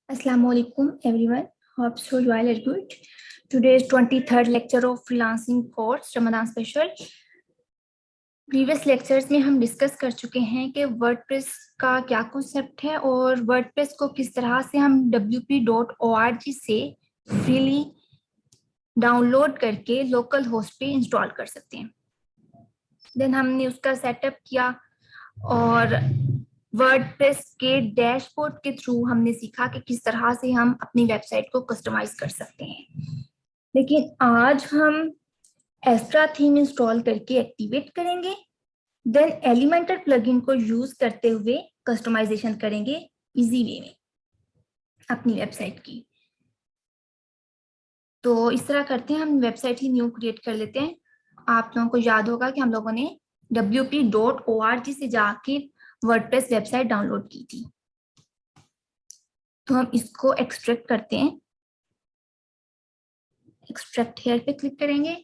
Assalamualaikum everyone. Hope so you all are good. Today is 23rd lecture of freelancing course Ramadan special. Previous lectures में हम discuss कर चुके हैं कि WordPress का क्या कॉन्सेप्ट है और वर्डप्रेस को किस तरह से हम wp.org से फ्रीली डाउनलोड करके लोकल होस्ट पे इंस्टॉल कर सकते हैं। देन हमने उसका सेटअप किया और वर्डप्रेस के डैशबोर्ड के थ्रू हमने सीखा कि किस तरह से हम अपनी वेबसाइट को कस्टमाइज कर सकते हैं। लेकिन आज हम एक्स्ट्रा थीम इंस्टॉल करके एक्टिवेट करेंगे, देन एलिमेंटर प्लगइन को यूज करते हुए कस्टमाइजेशन करेंगे इजी वे में अपनी वेबसाइट की। तो इस तरह करते हैं, हम वेबसाइट ही न्यू क्रिएट कर लेते हैं। आप लोगों को याद होगा कि हम लोगों ने wp.org से जाके वर्डप्रेस वेबसाइट डाउनलोड की थी। तो हम इसको एक्सट्रैक्ट करते हैं। एक्सट्रैक्ट हेयर पे क्लिक करेंगे।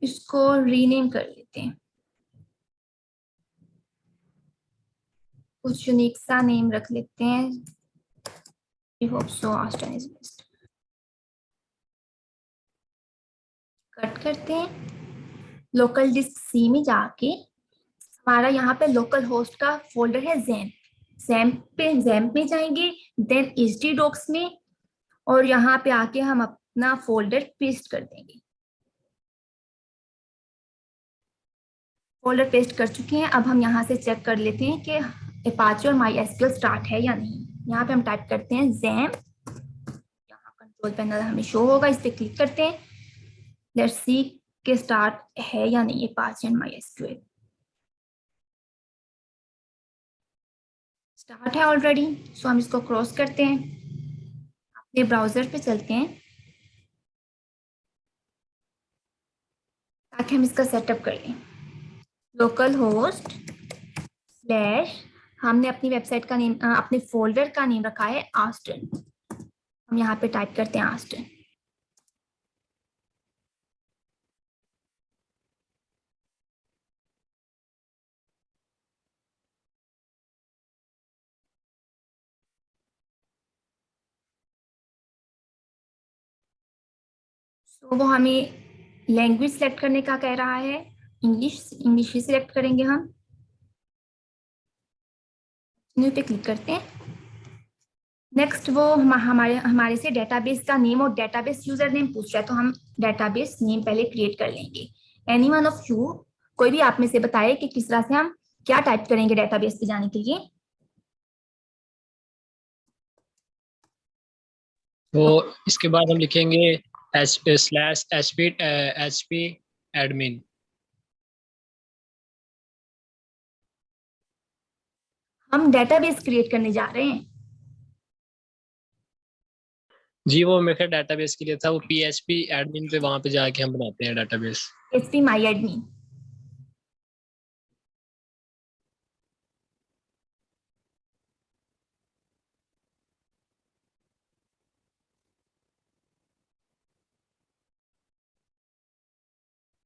इसको रीनेम कर लेते हैं, कुछ यूनिक सा नेम रख लेते हैं। I hope so Austin is best. Cut करते हैं। लोकल डिस्क सी में जाके हमारा यहाँ पे लोकल होस्ट का फोल्डर है जैम्प में जाएंगे, देन htdocs में, और यहाँ पे आके हम अपना फोल्डर पेस्ट कर देंगे। फोल्डर पेस्ट कर चुके हैं। अब हम यहाँ से चेक कर लेते हैं कि अपाचे और MySQL स्टार्ट है या नहीं। यहाँ पे हम टाइप करते हैं जैम्प, यहाँ कंट्रोल पैनल हमें शो होगा, इस पे क्लिक करते हैं। लेट्स सी के स्टार्ट है या नहीं अपाचे एंड MySQL। स्टार्ट है ऑलरेडी, सो हम इसको क्रॉस करते हैं। अपने ब्राउजर पे चलते हैं ताकि हम इसका सेटअप कर लें। लोकल होस्ट स्लैश, हमने अपनी वेबसाइट का नेम, अपने फोल्डर का नेम रखा है आस्टन। हम यहाँ पे टाइप करते हैं आस्टन। तो वो हमें लैंग्वेज सेलेक्ट करने का कह रहा है, इंग्लिश ही सिलेक्ट करेंगे हम। न्यू पे क्लिक करते हैं। नेक्स्ट वो हमारे से डेटाबेस का नेम और डेटाबेस यूजर नेम पूछ रहा है, तो हम डेटाबेस नेम पहले क्रिएट कर लेंगे। एनी वन ऑफ यू, कोई भी आप में से बताए कि किस तरह से हम क्या टाइप करेंगे डेटाबेस पे जाने के लिए। तो इसके बाद हम लिखेंगे /hp admin। हम डेटाबेस क्रिएट करने जा रहे हैं। जी, वो मेरे डेटाबेस के लिए था, वो php admin पे वहां पे जाके हम बनाते हैं database. php my admin।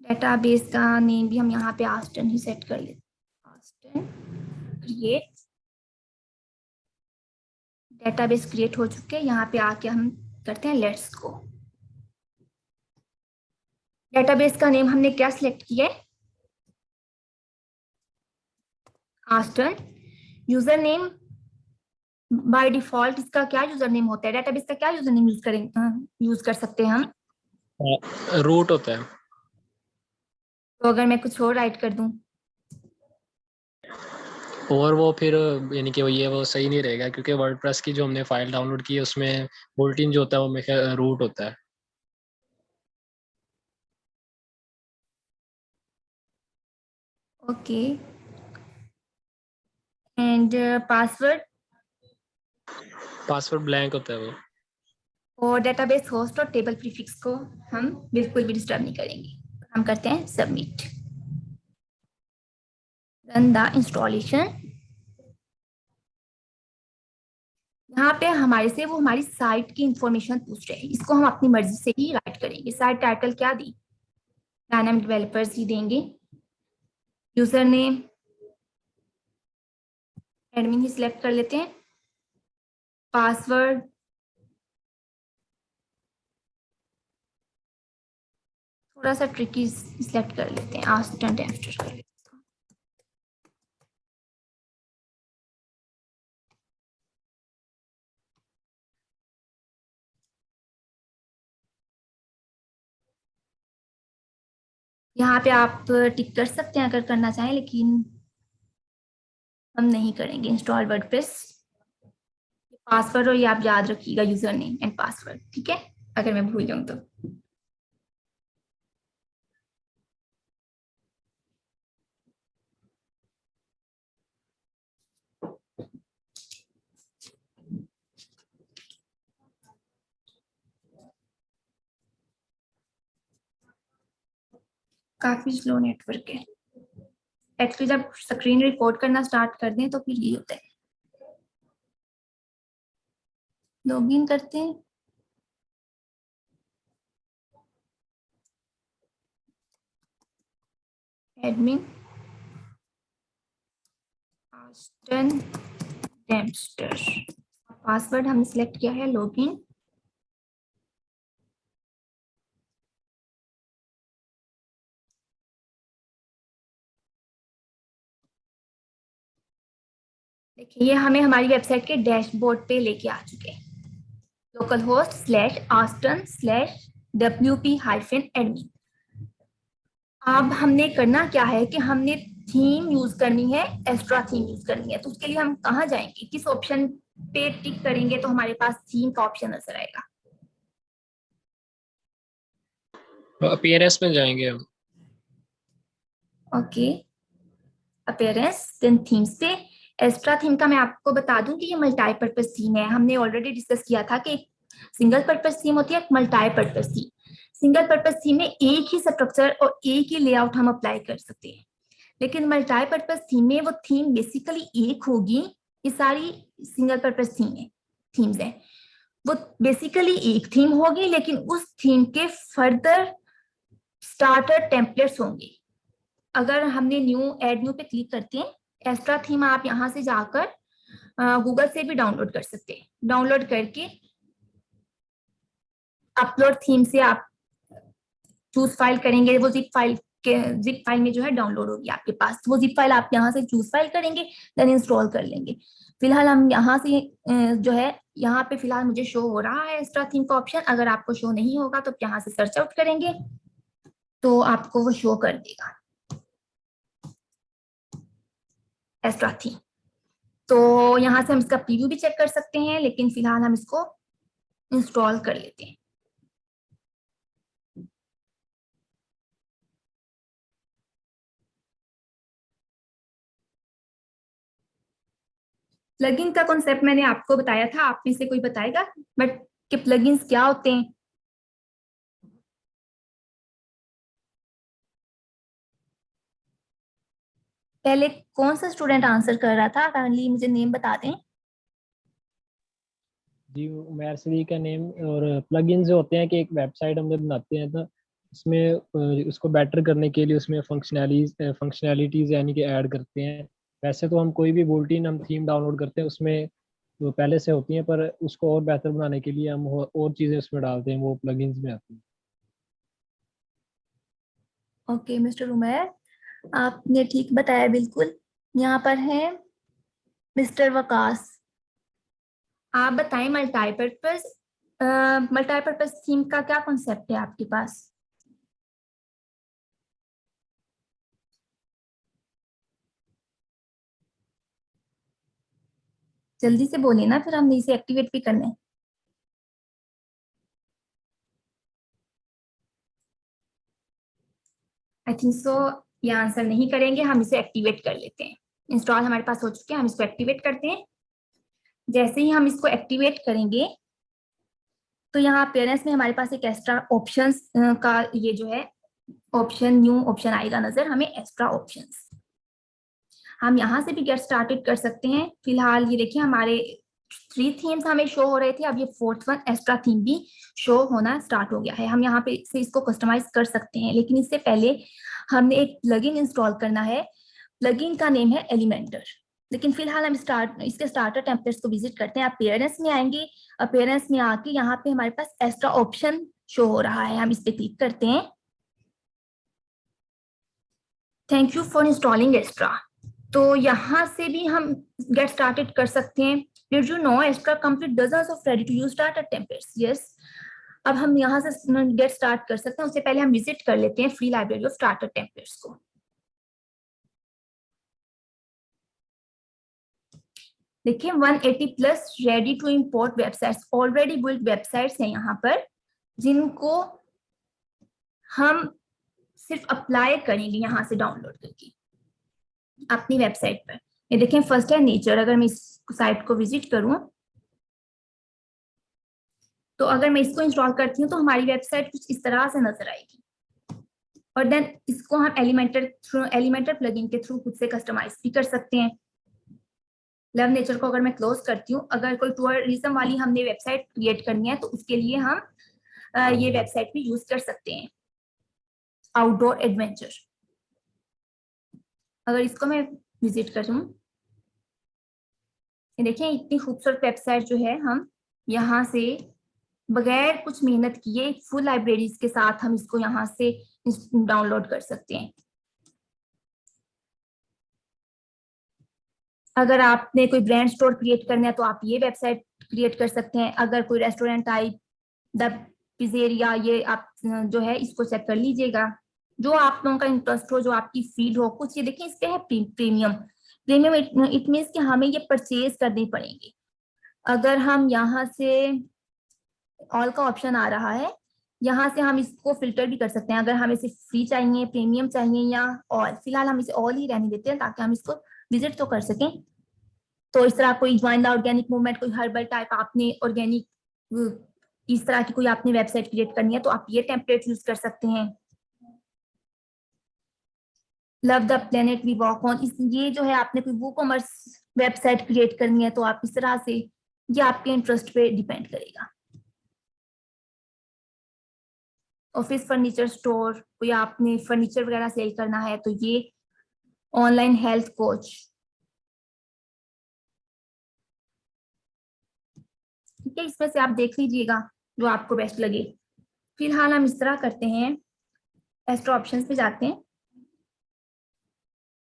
Database का नेम भी हम यहाँ पे आस्टन ही सेट कर लेते हैं। आस्टन क्रिएट, डेटाबेस क्रिएट हो चुके हैं। यहाँ पे आके हम करते हैं लेट्स गो। डेटाबेस का नेम हमने क्या सिलेक्ट किया है, Aston. User name by default इसका क्या यूजर नेम होता है, डेटाबेस का क्या यूजर नेम यूज कर सकते हैं हम। रूट होता है। तो अगर मैं कुछ और राइट कर दूं, और वो फिर यानी कि वो सही नहीं रहेगा, क्योंकि वर्डप्रेस की जो हमने फाइल डाउनलोड की है उसमें बुलेटिन जो होता है वो मेरे रूट होता है। ओके। एंड पासवर्ड ब्लैंक होता है वो। और डेटाबेस होस्ट और टेबल प्रीफिक्स को हम बिल्कुल भी डिस्टर्ब नहीं करेंगे। हम करते हैं सबमिट। Run the installation. यहाँ पे हमारे से वो हमारी साइट की इंफॉर्मेशन पूछ रहे हैं, इसको हम अपनी मर्जी से ही राइट करेंगे। साइट टाइटल क्या दी, डायनामिक डेवलपर्स ही देंगे। यूजर नेम एडमिन ही सिलेक्ट कर लेते हैं। पासवर्ड थोड़ा सा ट्रिकी सिलेक्ट कर लेते हैं, आस्टेंट एफ्टर कर लेते हैं। यहाँ पे आप टिक कर सकते हैं अगर करना चाहें, लेकिन हम नहीं करेंगे। इंस्टॉल वर्डप्रेस, पासवर्ड और ये आप याद रखिएगा, यूजर नेम एंड पासवर्ड, ठीक है, अगर मैं भूल जाऊँ तो। काफी स्लो नेटवर्क है एक्चुअली। जब स्क्रीन रिकॉर्ड करना स्टार्ट कर दें तो फिर ये होता है। लॉगिन करते हैं। एडमिन आस्टन डेम्स्टर, पासवर्ड हमने सिलेक्ट किया है लॉगिन। देखिए ये हमें हमारी वेबसाइट के डैशबोर्ड पे लेके आ चुके हैं। localhost/aston/wp-admin। अब हमने करना क्या है कि हमने थीम यूज करनी है, एस्ट्रा थीम यूज करनी है। तो उसके लिए हम कहाँ जाएंगे, किस ऑप्शन पे टिक करेंगे तो हमारे पास थीम का ऑप्शन नजर आएगा? अपीयरेंस में जाएंगे हम। ओके, अपीयरेंस देन थीम्स पे। एक्स्ट्रा थीम का मैं आपको बता दूं कि ये मल्टीपर्पज थीम है। हमने ऑलरेडी डिस्कस किया था कि सिंगल पर्पज थीम होती है, multipurpose theme. Single purpose theme में एक ही स्ट्रक्चर और एक ही लेआउट हम अप्लाई कर सकते हैं, लेकिन मल्टीपर्पज थीम में वो थीम बेसिकली एक होगी। ये सारी सिंगल पर्पज थीम्स है, वो बेसिकली एक थीम होगी, लेकिन उस थीम के फर्दर स्टार्टर टेम्पलेट्स होंगे। अगर हमने ऐड न्यू पे क्लिक करते हैं, एक्स्ट्रा थीम आप यहाँ से जाकर गूगल से भी डाउनलोड कर सकते हैं। डाउनलोड करके अपलोड थीम से आप चूज फाइल करेंगे, वो जिप फाइल में जो है डाउनलोड होगी आपके पास। वो जिप फाइल आप यहाँ से चूज फाइल करेंगे, देन इंस्टॉल कर लेंगे। फिलहाल हम यहाँ से जो है, यहाँ पे फिलहाल मुझे शो हो रहा है एक्स्ट्रा थीम का ऑप्शन। अगर आपको शो नहीं होगा तो यहाँ से सर्च आउट करेंगे तो आपको वो शो कर देगा एक्स्ट्रा थीम। तो यहाँ से हम इसका प्रीव्यू भी चेक कर सकते हैं, लेकिन फिलहाल हम इसको इंस्टॉल कर लेते हैं। प्लगइन का कॉन्सेप्ट मैंने आपको बताया था, आप में से कोई बताएगा बट कि प्लगइन्स क्या होते हैं? पहले कौन सा स्टूडेंट आंसर कर रहा था? काइंडली मुझे नेम बता दें। जी, उमैर सदी का नेम। और प्लगइन्स जो होते हैं कि एक वेबसाइट हम जब बनाते हैं तो उसमें उसको बेटर करने के लिए उसमें फंक्शनैलिटीज यानी कि ऐड करते हैं। वैसे तो हम कोई भी बुलेटिन हम थीम डाउनलोड करते हैं उसमें तो पहले से होती हैं, पर उसको और बेहतर बनाने के लिए हम और चीज़ें उसमें डालते हैं, वो प्लगइन्स में आती हैं। ओके मिस्टर उमैर, आपने ठीक बताया बिल्कुल। यहाँ पर है मिस्टर वकास। आप बताएं मल्टीपर्पज थीम का क्या कॉन्सेप्ट है आपके पास? जल्दी से बोले ना, फिर हम इसे एक्टिवेट भी करना है। आई थिंक सो ये आंसर नहीं करेंगे, हम इसे एक्टिवेट कर लेते हैं। इंस्टॉल हमारे पास हो चुके हैं, हम इसको एक्टिवेट करते हैं। जैसे ही हम इसको एक्टिवेट करेंगे तो यहाँ पेरेंट्स में हमारे पास एक एक्स्ट्रा ऑप्शंस का ये जो है ऑप्शन, न्यू ऑप्शन आएगा नजर, हमें एक्स्ट्रा ऑप्शंस। हम यहाँ से भी गेट स्टार्टेड कर सकते हैं। फिलहाल ये देखिए हमारे 3 थीम्स हमें शो हो रहे थे, अब ये 4th वन एक्स्ट्रा थीम भी शो होना स्टार्ट हो गया है। हम यहाँ पे से इसको कस्टमाइज कर सकते हैं, लेकिन इससे पहले हमने एक प्लगइन इंस्टॉल करना है। प्लगइन का नेम है एलिमेंटर। लेकिन फिलहाल हम इसके स्टार्टर टेम्पलेट्स को विजिट करते हैं। अपीयरेंस में आएंगे, अपीयरेंस में आके यहाँ पे हमारे पास एक्स्ट्रा ऑप्शन शो हो रहा है, हम इस पे क्लिक करते हैं। Thank you for installing extra. तो यहाँ से भी हम गेट स्टार्टेड कर सकते हैं। Did you know extra complete dozens of ready to use starter templates? Yes. अब हम यहाँ से गेट स्टार्ट कर सकते हैं। उससे पहले हम विजिट कर लेते हैं free library of starter templates को। देखिए 180 plus ready to import websites, already build websites हैं यहाँ पर, जिनको हम सिर्फ अप्लाई करेंगे यहाँ से डाउनलोड करके अपनी वेबसाइट पर। ये देखें फर्स्ट है नेचर। अगर मैं इस साइट को विजिट करूं तो अगर मैं इसको इंस्टॉल करती हूँ तो हमारी वेबसाइट कुछ इस तरह से नजर आएगी। और देन इसको हम एलिमेंटर प्लगइन के थ्रू खुद से कस्टमाइज भी कर सकते हैं। लव नेचर को अगर मैं क्लोज करती हूँ, अगर कोई टूरिज्म वाली हमने वेबसाइट क्रिएट करनी है तो उसके लिए हम ये वेबसाइट भी यूज कर सकते हैं। आउटडोर एडवेंचर, अगर इसको मैं विजिट करूं, देखिए इतनी खूबसूरत वेबसाइट जो है, हम यहाँ से बगैर कुछ मेहनत किए फुल लाइब्रेरीज के साथ हम इसको यहाँ से डाउनलोड कर सकते हैं। अगर आपने कोई ब्रांड स्टोर क्रिएट करना है तो आप ये वेबसाइट क्रिएट कर सकते हैं। अगर कोई रेस्टोरेंट टाइप, द पिज़ेरिया, ये आप जो है इसको चेक कर लीजिएगा। जो आप लोगों का इंटरेस्ट हो, जो आपकी फीड हो, कुछ ये देखिए इस पे है प्रीमियम। प्रीमियम इट मीन्स कि हमें ये परचेज करनी पड़ेगी। अगर हम यहाँ से ऑल का ऑप्शन आ रहा है, यहाँ से हम इसको फिल्टर भी कर सकते हैं। अगर हमें सिर्फ फ्री चाहिए, प्रीमियम चाहिए या ऑल, फिलहाल हम इसे ऑल ही रहने देते हैं ताकि हम इसको विजिट तो कर सकें। तो इस तरह कोई ज्वाइन द ऑर्गेनिक मूवमेंट, कोई हर्बल टाइप आपने ऑर्गेनिक इस तरह की कोई आपने वेबसाइट क्रिएट करनी है तो आप ये टेम्पलेट यूज कर सकते हैं। Love the planet we walk on, ये जो है आपने कोई वो कॉमर्स वेबसाइट क्रिएट करनी है तो आप इस तरह से, ये आपके इंटरेस्ट पे डिपेंड करेगा। ऑफिस फर्नीचर स्टोर, कोई आपने फर्नीचर वगैरह सेल करना है तो ये ऑनलाइन हेल्थ कोच, ठीक है, इसमें से आप देख लीजिएगा जो आपको बेस्ट लगे। फिलहाल हम इस तरह करते हैं, एक्स्ट्रा ऑप्शंस पे जाते हैं।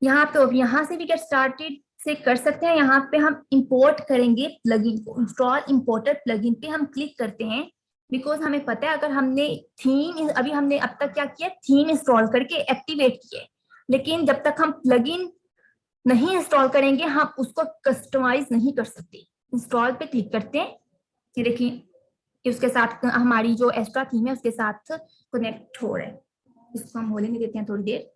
यहाँ पे यहाँ से भी गेट स्टार्टेड से कर सकते हैं। यहाँ पे हम इंपोर्ट करेंगे प्लगइन को, इंस्टॉल इंपोर्टेड प्लगइन पे हम क्लिक करते हैं। बिकॉज हमें पता है अगर हमने थीम, अभी हमने अब तक क्या किया, थीम इंस्टॉल करके एक्टिवेट किए, लेकिन जब तक हम प्लगइन नहीं इंस्टॉल करेंगे हम उसको कस्टमाइज नहीं कर सकते। इंस्टॉल पे क्लिक करते हैं कि देखिए कि उसके साथ हमारी जो एक्स्ट्रा थीम है उसके साथ कनेक्ट हो रहा है। इसको हम होने देते हैं थोड़ी देर।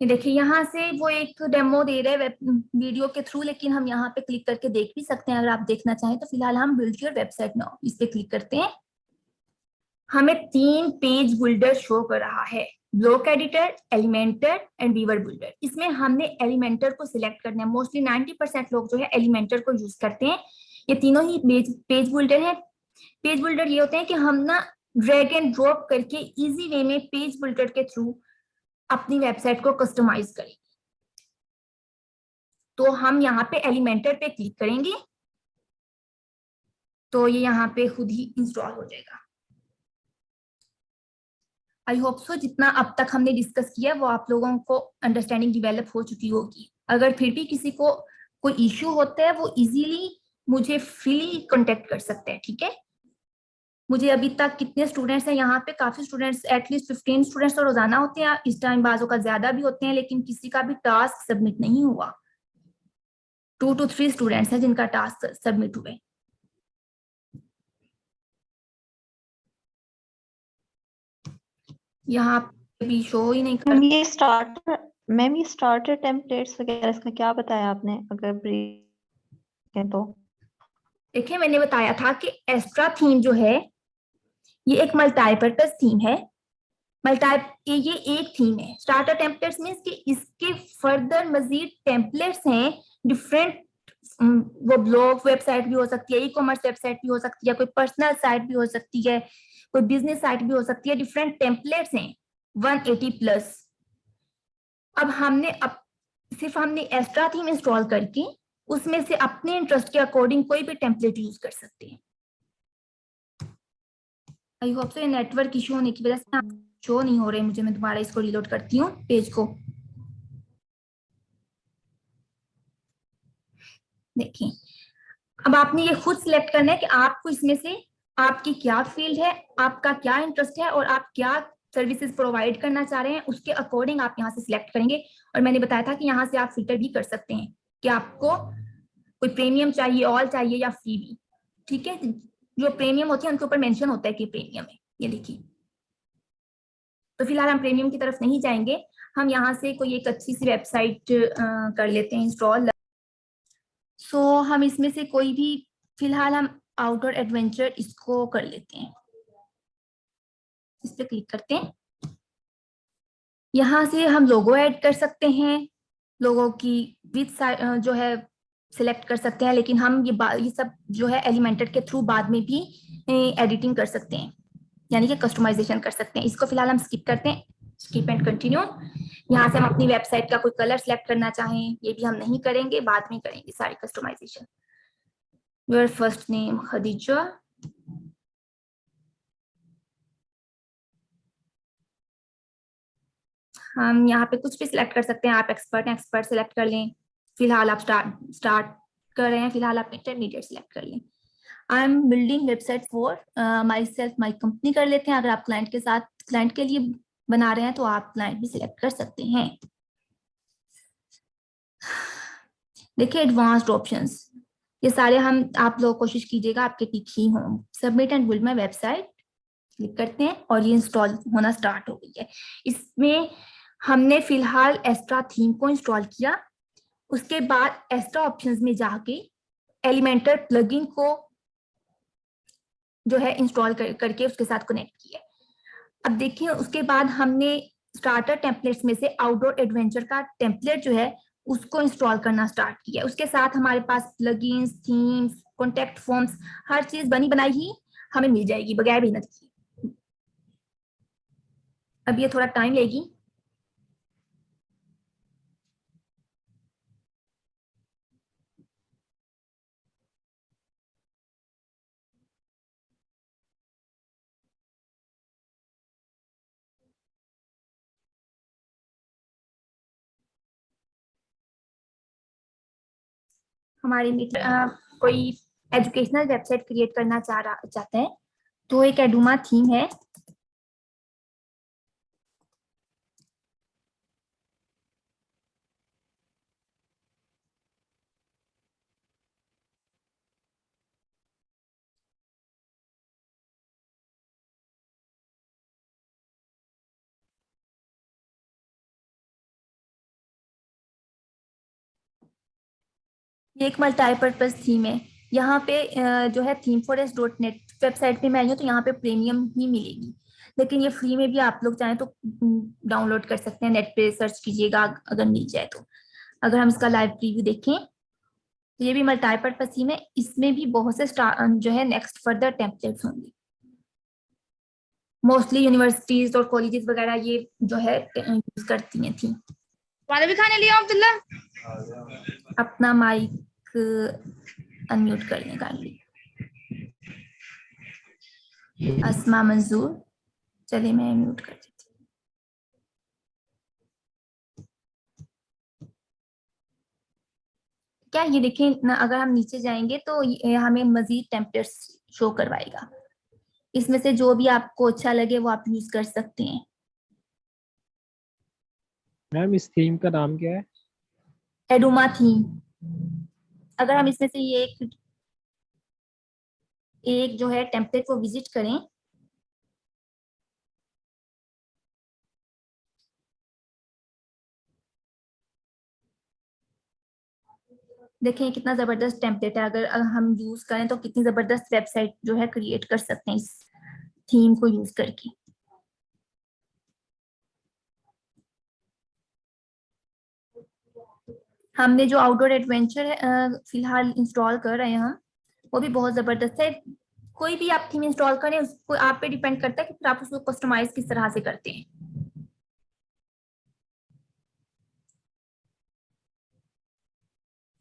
ये देखिए यहाँ से वो एक डेमो दे रहे हैं वीडियो के थ्रू, लेकिन हम यहाँ पे क्लिक करके देख भी सकते हैं अगर आप देखना चाहें तो। फिलहाल हम बिल्ड योर वेबसाइट नाउ इस पे क्लिक करते हैं। हमें 3 पेज बिल्डर शो कर रहा है, block editor, Elementor and Weaver builder. इसमें हमने एलिमेंटर को सिलेक्ट करना है। मोस्टली 90% लोग जो है एलिमेंटर को यूज करते हैं। ये तीनों ही पेज बिल्डर है। पेज बिल्डर ये होते हैं कि हम ना ड्रैग एंड ड्रॉप करके इजी वे में पेज बिल्डर के थ्रू अपनी वेबसाइट को कस्टमाइज करें। तो हम यहाँ पे एलिमेंटर पे क्लिक करेंगे तो ये यहाँ पे खुद ही इंस्टॉल हो जाएगा। आई होप सो जितना अब तक हमने डिस्कस किया वो आप लोगों को अंडरस्टैंडिंग डेवलप हो चुकी होगी। अगर फिर भी किसी को कोई इश्यू होता है वो इजीली मुझे फ्रीली कांटेक्ट कर सकते हैं, ठीक है। मुझे अभी तक कितने स्टूडेंट्स हैं यहाँ पे, काफी स्टूडेंट्स, एटलीस्ट 15 स्टूडेंट्स तो रोजाना होते हैं। इस टाइम बाजों का ज्यादा भी होते हैं, लेकिन किसी का भी टास्क सबमिट नहीं हुआ। 2 to 3 स्टूडेंट्स हैं जिनका टास्क सबमिट हुए। यहाँ पे भी शो ही नहीं कर। मैम ये स्टार्टर टेम्पलेट्स वगैरह इसका क्या बताया आपने, अगर ब्रीफ है तो? देखिए मैंने बताया था कि एस्ट्रा थीम जो है ये एक मल्टीपर्पज थीम है। ये एक थीम है। स्टार्टर टेम्पलेट्स मीन्स कि इसके फर्दर मजीद टेम्पलेट्स हैं डिफरेंट। वो ब्लॉग वेबसाइट भी हो सकती है, ई कॉमर्स वेबसाइट भी हो सकती है, कोई पर्सनल साइट भी हो सकती है, कोई बिजनेस साइट भी हो सकती है। डिफरेंट टेम्पलेट्स हैं 180 प्लस। अब हमने एक्स्ट्रा थीम इंस्टॉल करके उसमें से अपने इंटरेस्ट के अकॉर्डिंग कोई भी टेम्पलेट यूज कर सकते हैं। आई होप सो ये नेटवर्क इशू होने की वजह से शो नहीं हो रहे मुझे। मैं दोबारा इसको रिलोड करती हूँ पेज को। देखिए अब आपने ये खुद सिलेक्ट करना है कि आपको इसमें से आपकी क्या फील्ड है, आपका क्या इंटरेस्ट है और आप क्या सर्विसेज प्रोवाइड करना चाह रहे हैं, उसके अकॉर्डिंग आप यहाँ से सिलेक्ट करेंगे। और मैंने बताया था कि यहाँ से आप फिल्टर भी कर सकते हैं कि आपको कोई प्रीमियम चाहिए, ऑल चाहिए या फ्री भी। ठीक है, जो प्रीमियम होती है उनके ऊपर मेंशन होता है कि प्रीमियम है। ये देखिए, तो फिलहाल हम प्रीमियम की तरफ नहीं जाएंगे। हम यहाँ से कोई एक अच्छी सी वेबसाइट कर लेते हैं इंस्टॉल। सो हम इसमें से कोई भी, फिलहाल हम आउटडोर एडवेंचर इसको कर लेते हैं। इस पे क्लिक करते हैं। यहाँ से हम लोगो ऐड कर सकते हैं, लोगो की विथ जो है सिलेक्ट कर सकते हैं। लेकिन हम ये सब जो है एलिमेंटेड के थ्रू बाद में भी एडिटिंग कर सकते हैं, यानी कि कस्टमाइजेशन कर सकते हैं। इसको फिलहाल हम स्किप करते हैं, स्किप एंड कंटिन्यू। यहाँ से हम अपनी वेबसाइट का कोई कलर सेलेक्ट करना चाहें, ये भी हम नहीं करेंगे, बाद में करेंगे सारी customisation. Your first name Khadija. हम यहाँ पे कुछ भी सिलेक्ट कर सकते हैं। आप एक्सपर्ट सिलेक्ट कर लें। फिलहाल आप स्टार्ट कर रहे हैं, फिलहाल आप इंटरमीडिएट सिलेक्ट कर लें। I am building website for my self, my company कर लेते हैं। अगर आप क्लाइंट के लिए बना रहे हैं तो आप क्लाइंट भी सिलेक्ट कर सकते हैं। देखिए एडवांस्ड ऑप्शंस, ये सारे आप लोग कोशिश कीजिएगा आपके टिक ही हों। Submit and build my website click करते हैं और ये इंस्टॉल होना स्टार्ट हो गई है। इसमें हमने फिलहाल एक्स्ट्रा थीम को इंस्टॉल किया। उसके बाद एक्स्ट्रा ऑप्शंस में जाके एलिमेंटर प्लगइन को जो है इंस्टॉल करके उसके साथ कनेक्ट किया। अब देखिए उसके बाद हमने स्टार्टर टेम्पलेट्स में से आउटडोर एडवेंचर का टेम्पलेट जो है उसको इंस्टॉल करना स्टार्ट किया। उसके साथ हमारे पास प्लगइन्स, थीम्स, कॉन्टेक्ट फॉर्म्स, हर चीज बनी बनाई ही हमें मिल जाएगी बगैर मेहनत की। अब ये थोड़ा टाइम लेगी। हमारे कोई एजुकेशनल वेबसाइट क्रिएट करना चाहते हैं तो एक एडुमा थीम है। ये एक मल्टीपर्पज थीम है। यहाँ पे जो है themeforest.net वेबसाइट पे मैं आई हूँ तो यहाँ पे प्रीमियम ही मिलेगी। लेकिन ये फ्री में भी आप लोग चाहें तो डाउनलोड कर सकते हैं, नेट पे सर्च कीजिएगा अगर मिल जाए तो। अगर हम इसका लाइव प्रीव्यू देखें तो ये भी मल्टीपर्पज थीम है। इसमें भी बहुत से जो है नेक्स्ट फर्दर टेम्पलेट्स होंगे। मोस्टली यूनिवर्सिटीज और कॉलेजेस वगैरह ये जो है यूज करती हैं थी। वाले भी खाने लिया अब्दुल्ला, अपना माइक अनम्यूट कर लें काइंडली। अस्मा मंजूर, चलिए मैं म्यूट कर देती हूँ। क्या ये देखें ना, अगर हम नीचे जाएंगे तो ये हमें मजीद टेम्पलेट्स शो करवाएगा। इसमें से जो भी आपको अच्छा लगे वो आप यूज कर सकते हैं। मैम इस थीम का नाम क्या है? एडुमा थीम। अगर हम इसमें से ये एक जो है टेम्पलेट को विजिट करें देखिए कितना जबरदस्त टेम्पलेट है, अगर हम यूज करें तो कितनी जबरदस्त वेबसाइट जो है क्रिएट कर सकते हैं इस थीम को यूज करके। हमने जो आउटडोर एडवेंचर है फिलहाल इंस्टॉल कर रहे हैं, वो भी बहुत जबरदस्त है। कोई भी आप थीम इंस्टॉल करें उसको आप पे डिपेंड करता है कि फिर आप उसको कस्टमाइज किस तरह से करते हैं।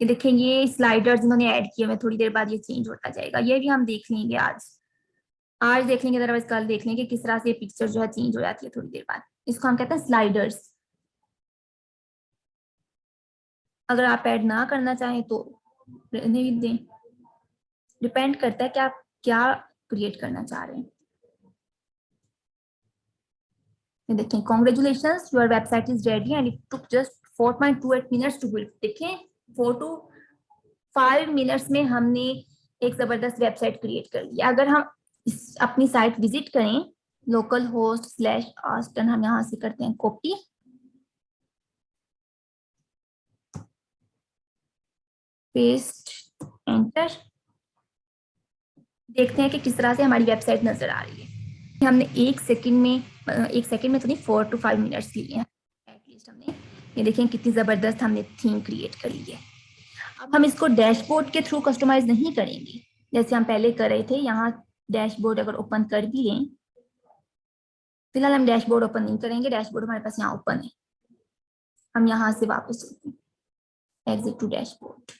ये देखें, ये स्लाइडर्स इन्होंने ऐड किए हुए, थोड़ी देर बाद ये चेंज होता जाएगा। ये भी हम देख लेंगे आज देख लेंगे, अदरवाइज कल देख लेंगे किस तरह से पिक्चर जो है चेंज हो जाती है थोड़ी देर बाद। इसको हम कहते हैं स्लाइडर्स। अगर आप ऐड ना करना चाहें तो रहने भी दें, डिपेंड करता है कि आप क्या क्रिएट करना चाह रहे हैं। ये देखें, congratulations your website is ready and it took just 4.28 minutes to build. देखें 4 to 5 मिनट्स में हमने एक जबरदस्त वेबसाइट क्रिएट कर ली। अगर हम अपनी साइट विजिट करें लोकल होस्ट स्लैश आस्टन, हम यहाँ से करते हैं कॉपी, पेस्ट, एंटर। देखते हैं कि किस तरह से हमारी वेबसाइट नजर आ रही है। हमने एक सेकंड में तो नहीं 4 to 5 मिनट्स लिए हैं एटलीस्ट हमने। ये देखें कितनी जबरदस्त हमने थीम क्रिएट कर ली है। अब हम इसको डैशबोर्ड के थ्रू कस्टमाइज नहीं करेंगे जैसे हम पहले कर रहे थे। यहाँ डैशबोर्ड अगर ओपन कर भी लें, फिलहाल हम डैशबोर्ड ओपन नहीं करेंगे, डैशबोर्ड हमारे पास यहाँ ओपन है। हम यहाँ से वापस चलते हैं, एग्जिट टू डैशबोर्ड।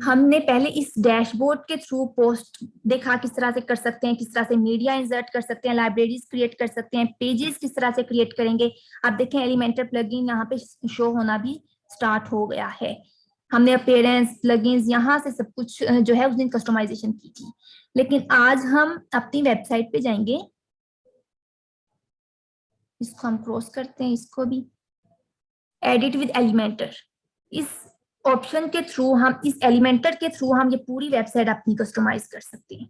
हमने पहले इस डैशबोर्ड के थ्रू पोस्ट देखा किस तरह से कर सकते हैं, किस तरह से मीडिया इंसर्ट कर सकते हैं, लाइब्रेरीज क्रिएट कर सकते हैं, पेजेस किस तरह से क्रिएट करेंगे। अब देखें एलिमेंटर प्लगइन यहाँ पे शो होना भी स्टार्ट हो गया है। हमने अपीयरेंस प्लगइन्स यहाँ से सब कुछ जो है उस दिन कस्टमाइजेशन की थी। लेकिन आज हम अपनी वेबसाइट पे जाएंगे, इसको हम क्रॉस करते हैं, इसको भी एडिट विद एलिमेंटर। इस ऑप्शन के थ्रू हम इस एलिमेंटर के थ्रू हम ये पूरी वेबसाइट अपनी कस्टमाइज कर सकते हैं।